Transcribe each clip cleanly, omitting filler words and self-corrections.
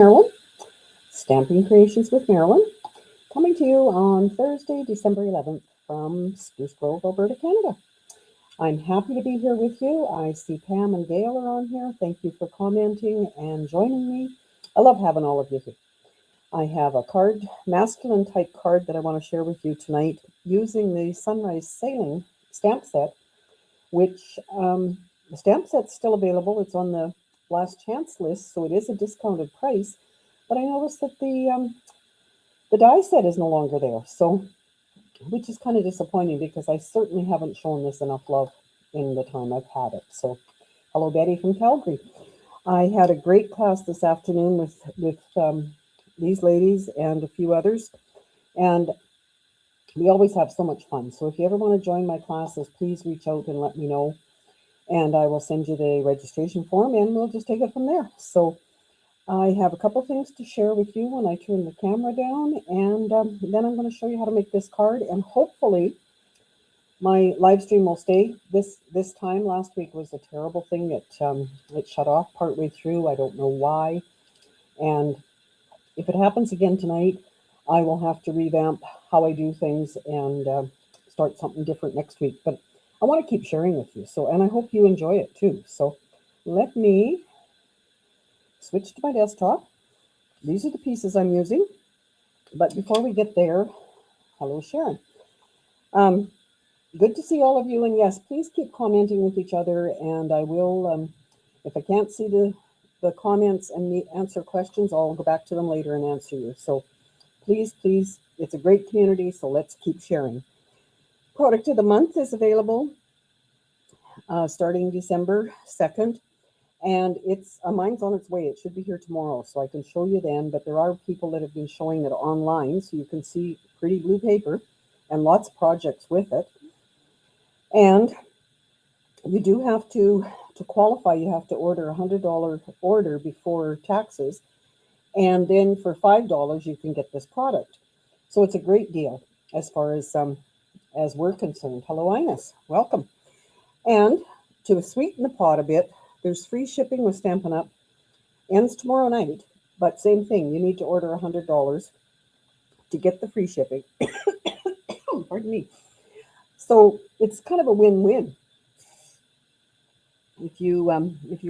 Marilyn, Stamping Creations with Marilyn, coming to you on Thursday, December 11th from Spruce Grove, Alberta, Canada. I'm happy to be here with you. I see Pam and Gail are on here. Thank you for commenting and joining me. I love having all of you here. I have a card, masculine type card that I want to share with you tonight using the Sunrise Sailing stamp set, which the stamp set's still available. It's on the last chance list, so it is a discounted price. But I noticed that the die set is no longer there, so which is kind of disappointing because I certainly haven't shown this enough love in the time I've had it. So, hello, Betty from Calgary. I had a great class this afternoon with these ladies and a few others, and we always have so much fun. So if you ever want to join my classes, please reach out and let me know, and I will send you the registration form, and we'll just take it from there. So I have a couple things to share with you when I turn the camera down, and then I'm going to show you how to make this card, and hopefully my live stream will stay this time. Last week was a terrible thing. It shut off partway through. I don't know why, and if it happens again tonight, I will have to revamp how I do things and start something different next week. But I want to keep sharing with you. So, and I hope you enjoy it too. So let me switch to my desktop. These are the pieces I'm using. But before we get there, hello, Sharon. Good to see all of you. And yes, please keep commenting with each other. And I will, if I can't see the comments and answer questions, I'll go back to them later and answer you. So please, it's a great community, so let's keep sharing. Product of the month is available starting December 2nd, and it's mine's on its way. It should be here tomorrow, so I can show you then, but there are people that have been showing it online, so you can see pretty blue paper and lots of projects with it. And you do have to qualify, you have to order a $100 order before taxes, and then for $5 you can get this product. So it's a great deal as far as we're concerned. Hello, Ines, welcome. And to sweeten the pot a bit, there's free shipping with Stampin' Up. Ends tomorrow night, but same thing, you need to order $100 to get the free shipping. Pardon me. So it's kind of a win-win. If you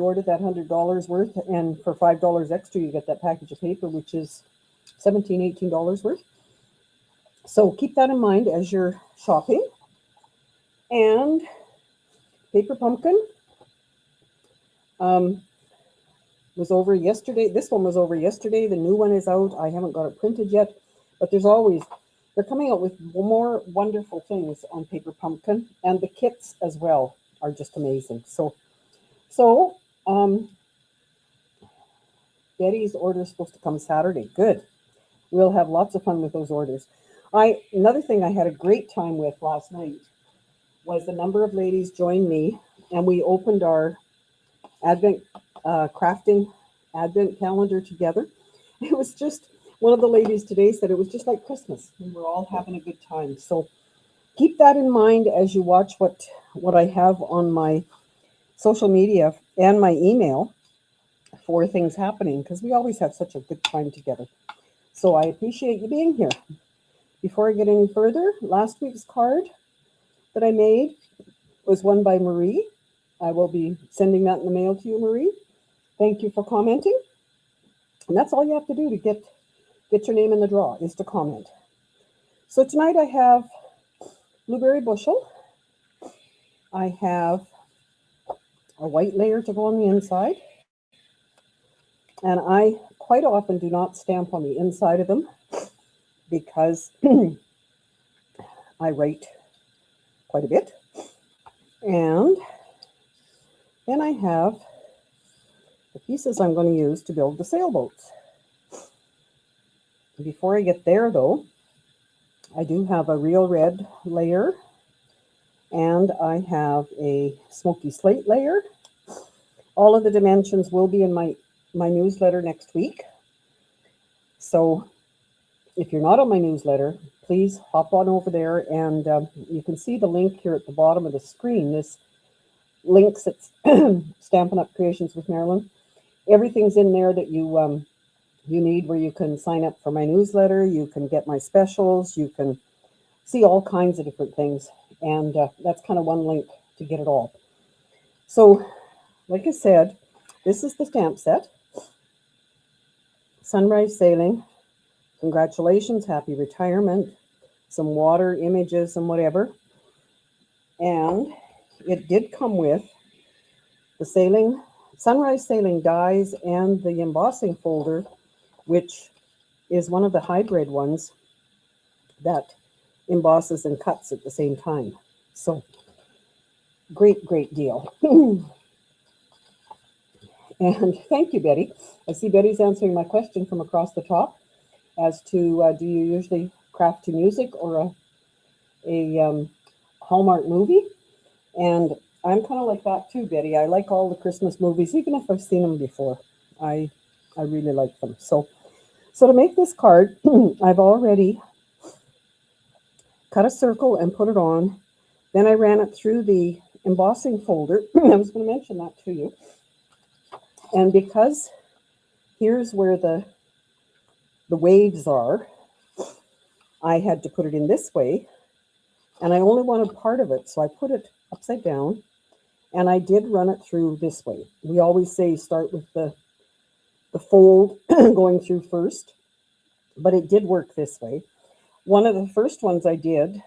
order that $100 worth, and for $5 extra, you get that package of paper, which is $17, $18 worth. So keep that in mind as you're shopping. And Paper Pumpkin was over yesterday. This one was over yesterday. The new one is out. I haven't got it printed yet, but they're coming out with more wonderful things on Paper Pumpkin, and the kits as well are just amazing. So Betty's order is supposed to come Saturday. Good. We'll have lots of fun with those orders. Another thing I had a great time with last night was a number of ladies joined me, and we opened our Advent crafting Advent calendar together. It was just, one of the ladies today said it was just like Christmas. We were all having a good time. So keep that in mind as you watch what I have on my social media and my email for things happening, because we always have such a good time together. So I appreciate you being here. Before I get any further, last week's card that I made was one by Marie. I will be sending that in the mail to you, Marie. Thank you for commenting. And that's all you have to do to get your name in the draw, is to comment. So tonight I have blueberry bushel. I have a white layer to go on the inside. And I quite often do not stamp on the inside of them because I write quite a bit. And then I have the pieces I'm going to use to build the sailboats. Before I get there, though, I do have a real red layer, and I have a smoky slate layer. All of the dimensions will be in my newsletter next week. So if you're not on my newsletter, please hop on over there, and you can see the link here at the bottom of the screen. This links at Stampin' Up! Creations with Marilyn. Everything's in there that you you need where you can sign up for my newsletter, you can get my specials, you can see all kinds of different things. And that's kind of one link to get it all. So, like I said, this is the stamp set. Sunrise Sailing, congratulations, happy retirement, some water images and whatever. And it did come with the sailing, Sunrise Sailing dies and the embossing folder, which is one of the hybrid ones that embosses and cuts at the same time. So great, great deal. And thank you, Betty. I see Betty's answering my question from across the top as to do you usually craft to music or a Hallmark movie? And I'm kind of like that too, Betty. I like all the Christmas movies, even if I've seen them before. I really like them. So to make this card, I've already cut a circle and put it on. Then I ran it through the embossing folder. I was going to mention that to you. And because here's where the waves are, I had to put it in this way. And I only wanted part of it, so I put it upside down. And I did run it through this way. We always say start with the fold going through first, but it did work this way. One of the first ones I didn't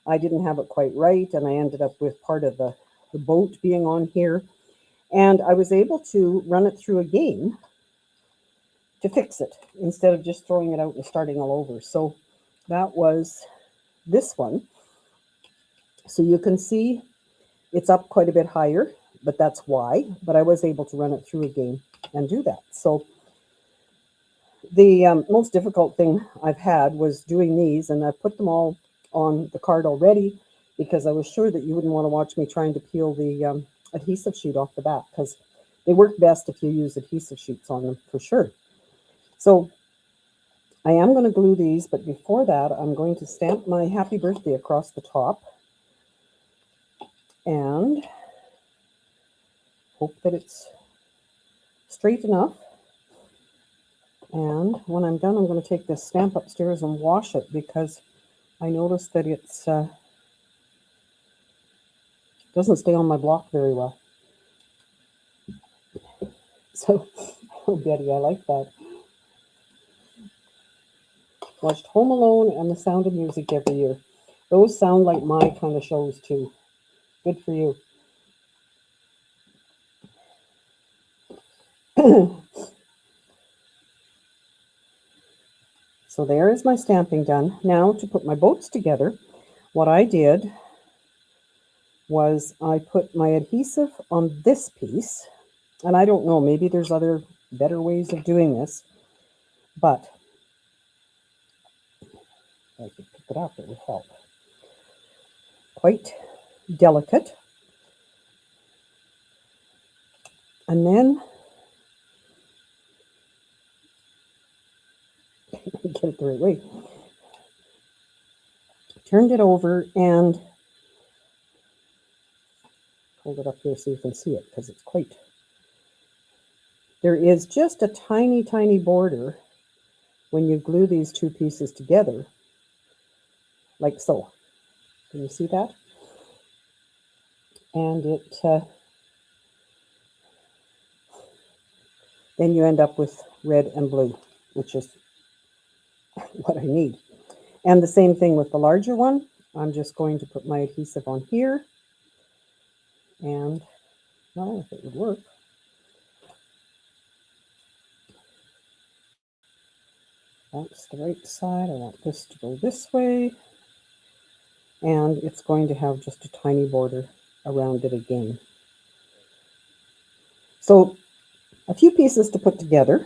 have it quite right, and I ended up with part of the boat being on here. And I was able to run it through again to fix it instead of just throwing it out and starting all over. So that was this one. So you can see it's up quite a bit higher, but that's why. But I was able to run it through again and do that. So the most difficult thing I've had was doing these, and I put them all on the card already because I was sure that you wouldn't want to watch me trying to peel the adhesive sheet off the back, because they work best if you use adhesive sheets on them for sure. So I am going to glue these, but before that, I'm going to stamp my happy birthday across the top and hope that it's straight enough. And when I'm done, I'm going to take this stamp upstairs and wash it, because I noticed that it's doesn't stay on my block very well. So, oh, Betty, I like that. Watched Home Alone and The Sound of Music every year. Those sound like my kind of shows too. Good for you. So there is my stamping done. Now to put my boats together, what I did was I put my adhesive on this piece, and I don't know, maybe there's other better ways of doing this, but if I could pick it up, it would help. Quite delicate. And then get it the right way. Turned it over and hold it up here so you can see it, because it's quite. There is just a tiny, tiny border when you glue these two pieces together, like so. Can you see that? And it then you end up with red and blue, which is what I need. And the same thing with the larger one. I'm just going to put my adhesive on here, and well, if it would work. That's the right side. I want this to go this way. And it's going to have just a tiny border around it again. So a few pieces to put together,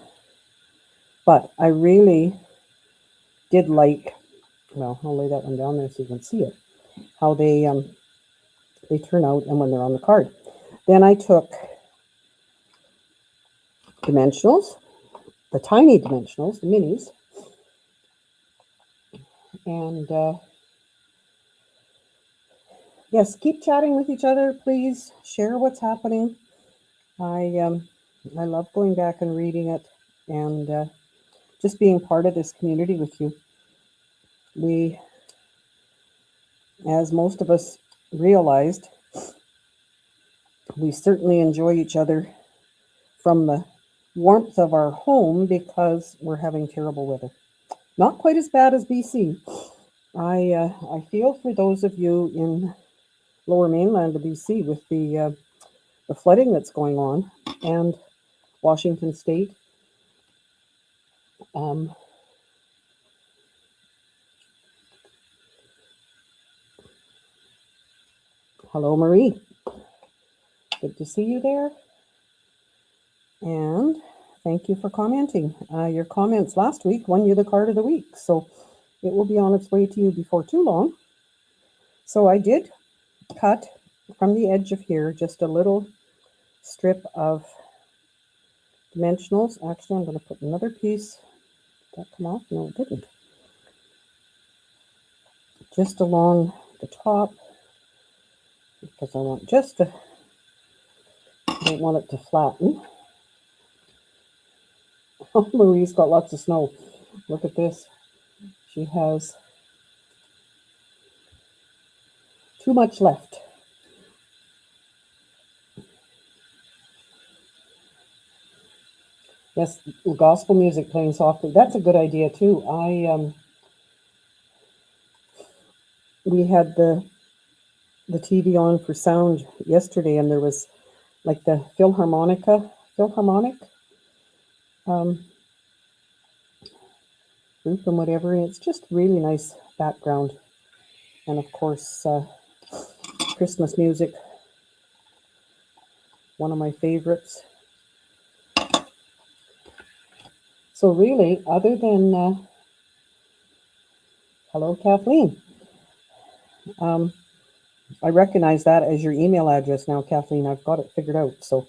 but I really did like, well, I'll lay that one down there so you can see it, how they turn out and when they're on the card. Then I took dimensionals, the tiny dimensionals, the minis, and yes, keep chatting with each other, please. Share what's happening. I love going back and reading it. and just being part of this community with you. We, as most of us realized, we certainly enjoy each other from the warmth of our home because we're having terrible weather. Not quite as bad as BC. I feel for those of you in lower mainland of BC with the flooding that's going on, and Washington State. Hello, Marie. Good to see you there. And thank you for commenting. Your comments last week won you the card of the week, so it will be on its way to you before too long. So I did cut from the edge of here just a little strip of dimensionals. Actually, I'm going to put another piece. Did that come off? No, it didn't. Just along the top, because I want just to, I don't want it to flatten. Oh, Marie's got lots of snow. Look at this. She has too much left. Yes, gospel music playing softly. That's a good idea too. We had the TV on for sound yesterday, and there was like the Philharmonic group and whatever, and it's just really nice background. And of course, Christmas music, one of my favorites. So really, other than hello, Kathleen. I recognize that as your email address now, Kathleen. I've got it figured out. So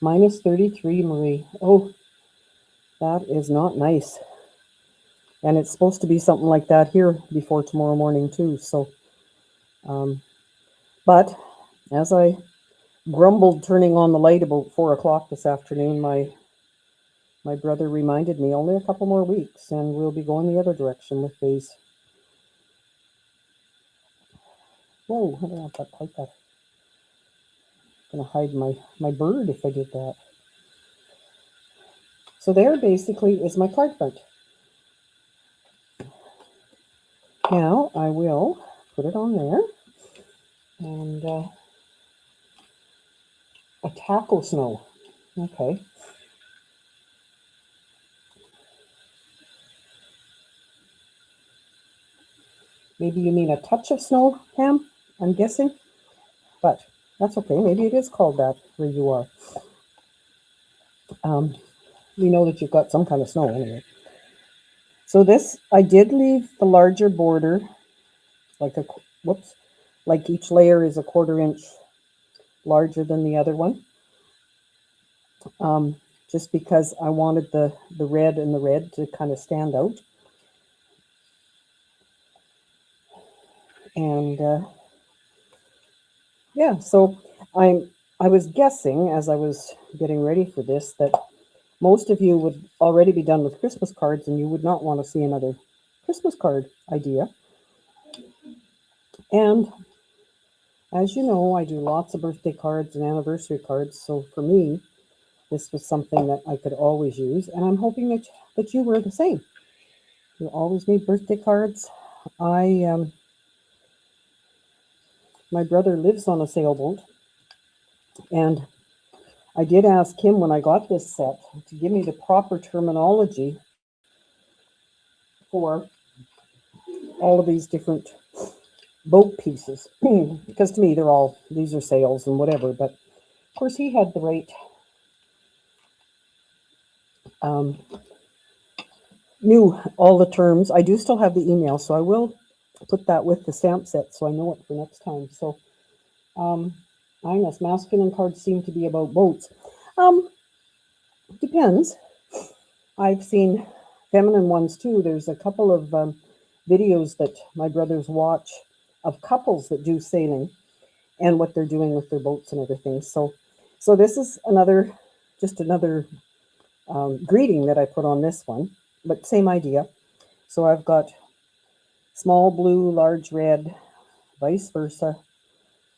minus 33, Marie. Oh, that is not nice. And it's supposed to be something like that here before tomorrow morning too. So, but as I grumbled turning on the light about 4 o'clock this afternoon, my brother reminded me only a couple more weeks and we'll be going the other direction with these. Whoa, I don't want that quite that. I'm going to hide my bird if I did that. So there basically is my card front. Now I will put it on there and a tackle snow. Okay. Maybe you mean a touch of snow, Pam, I'm guessing. But that's okay. Maybe it is called that where you are. We know that you've got some kind of snow anyway. So this, I did leave the larger border, like like each layer is a 1/4 inch larger than the other one. Just because I wanted the red and the red to kind of stand out. And yeah, so I was guessing as I was getting ready for this that most of you would already be done with Christmas cards and you would not want to see another Christmas card idea. And as you know, I do lots of birthday cards and anniversary cards. So for me, this was something that I could always use. And I'm hoping that you were the same. You always need birthday cards. My brother lives on a sailboat, and I did ask him when I got this set to give me the proper terminology for all of these different boat pieces, because to me these are sails and whatever, but of course he had the right knew all the terms. I do still have the email, so I will put that with the stamp set so I know it for next time. So Agnes, masculine cards seem to be about boats. Depends. I've seen feminine ones too. There's a couple of videos that my brothers watch of couples that do sailing and what they're doing with their boats and everything. So So this is just another greeting that I put on this one, but same idea. So I've got small blue, large red, vice versa,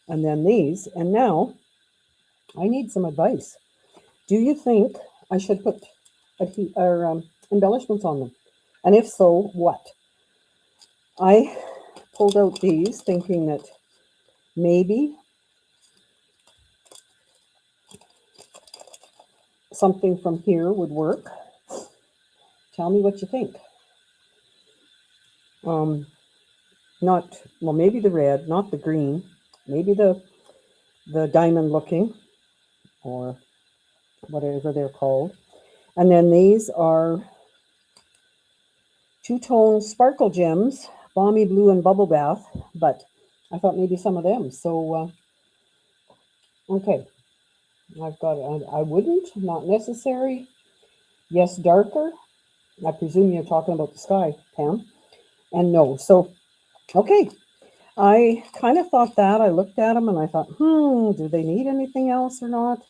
and then these. And now I need some advice. Do you think I should put embellishments on them? And if so, what? I pulled out these thinking that maybe something from here would work. Tell me what you think. Maybe the red, not the green, maybe the diamond looking, or whatever they're called. And then these are two-tone sparkle gems, balmy blue and bubble bath, but I thought maybe some of them. So, okay, I've got, I wouldn't, not necessary. Yes, darker. I presume you're talking about the sky, Pam. And no. So, okay. I kind of thought that. I looked at them and I thought, do they need anything else or not?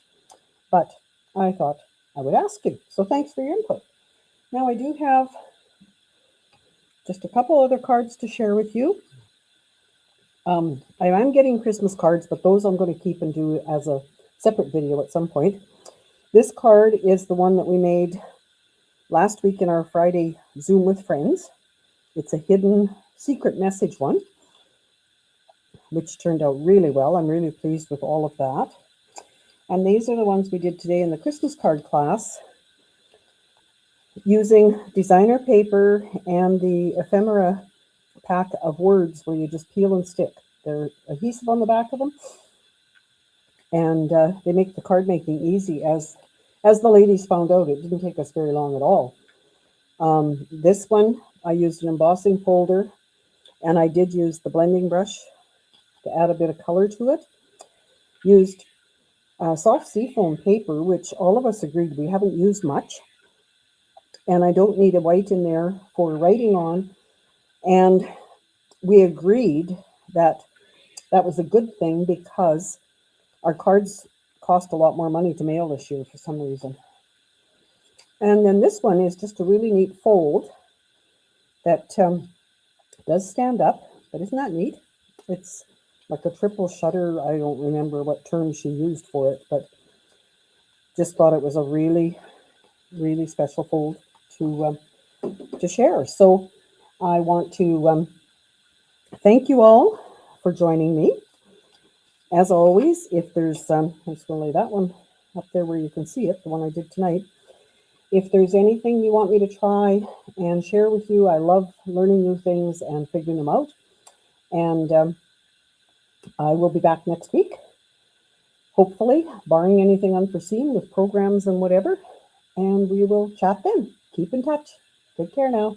But I thought I would ask you. So thanks for your input. Now I do have just a couple other cards to share with you. I am getting Christmas cards, but those I'm going to keep and do as a separate video at some point. This card is the one that we made last week in our Friday Zoom with Friends. It's a hidden secret message one, which turned out really well. I'm really pleased with all of that. And these are the ones we did today in the Christmas card class using designer paper and the ephemera pack of words where you just peel and stick. They're adhesive on the back of them, and they make the card making easy. As the ladies found out, it didn't take us very long at all. This one, I used an embossing folder, and I did use the blending brush to add a bit of color to it. Used soft seafoam paper, which all of us agreed we haven't used much. And I don't need a white in there for writing on. And we agreed that that was a good thing because our cards cost a lot more money to mail this year for some reason. And then this one is just a really neat fold that does stand up, but isn't that neat? It's like a triple shutter. I don't remember what term she used for it, but just thought it was a really, really special fold to share. So I want to thank you all for joining me. As always, if there's, I'm just going to lay that one up there where you can see it, the one I did tonight. If there's anything you want me to try and share with you, I love learning new things and figuring them out. And I will be back next week, hopefully, barring anything unforeseen with programs and whatever. And we will chat then. Keep in touch. Take care now.